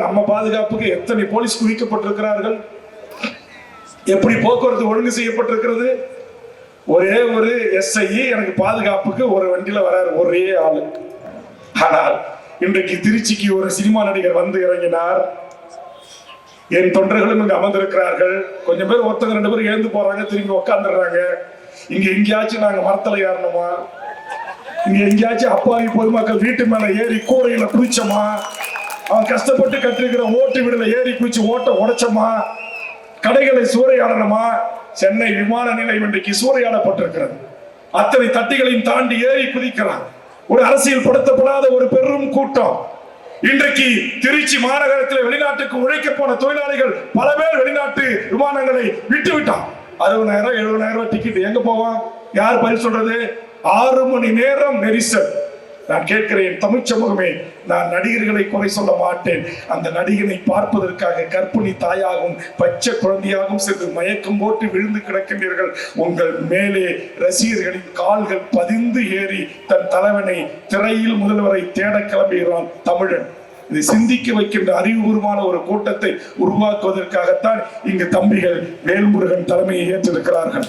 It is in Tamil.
நம்ம பாதுகாப்புக்கு எத்தனை போலீஸ் குவிக்கப்பட்டிருக்கிறார்கள், எப்படி போக்குவரத்து ஒழுங்கு செய்யப்பட்டிருக்கிறது. ஒரே ஒரு எஸ்ஐ எனக்கு பாதுகாப்புக்கு ஒரு வண்டியில வராரு, ஒரே ஆளு. ஆனால் இன்றைக்கு திருச்சிக்கு ஒரு சினிமா நடிகர் வந்து இறங்கினார். என் தொண்டர்களும் இங்க அமர்ந்திருக்கிறார்கள். கொஞ்சம் பேர் ஒருத்தங்க ரெண்டு பேரும் எழுந்து போறாங்க, திரும்பி உட்காந்துடுறாங்க. இங்க எங்கேயாச்சும் நாங்க மரத்துல ஏறணுமா, இங்க எங்கேயாச்சும் அப்பாவி பொதுமக்கள் வீட்டு மேல ஏறி கூரையில குதிச்சோமா, அவன் கஷ்டப்பட்டு கட்டிருக்கிற ஓட்டு வீடுல ஏறி குதிச்சு ஓட்ட உடைச்சோமா, கடைகளை சூறையாடணுமா? சென்னை விமான நிலையம் இன்றைக்கு சூறையாடப்பட்டிருக்கிறது. அத்தனை தட்டிகளையும் தாண்டி ஏறி குதிக்கிறான் ஒரு அரசியல் படுத்தப்படாத ஒரு பெரும் கூட்டம். இன்றைக்கு திருச்சி மாநகரத்தில் வெளிநாட்டுக்கு உழைக்க போன தொழிலாளிகள் பல பேர் வெளிநாட்டு விமானங்களை விட்டு விட்டான். 60,000 70,000 டிக்கெட் எங்க போவான்? யார் பதில் சொல்றது? 6 மணி நேரம் நெரிசல். நான் கேட்கிறேன், தமிழ் சமூகமே, நான் நடிகர்களை குறை சொல்ல மாட்டேன். அந்த நடிகனை பார்ப்பதற்காக கர்ப்பிணி தாயாகவும் பச்சை குழந்தையாகவும் சென்று மயக்கம் போட்டு விழுந்து கிடக்கின்றீர்கள். உங்கள் மேலே ரசிகர்களின் கால்கள் பதிந்து ஏறி தன் தலைவனை திரையில் முதல்வரை தேட கிளம்புகிறான் தமிழன். இதை சிந்திக்க வைக்கின்ற அறிவுபூர்வமான ஒரு கூட்டத்தை உருவாக்குவதற்காகத்தான் இங்கு தம்பிகள் வேல்முருகன் தலைமையை ஏற்றிருக்கிறார்கள்.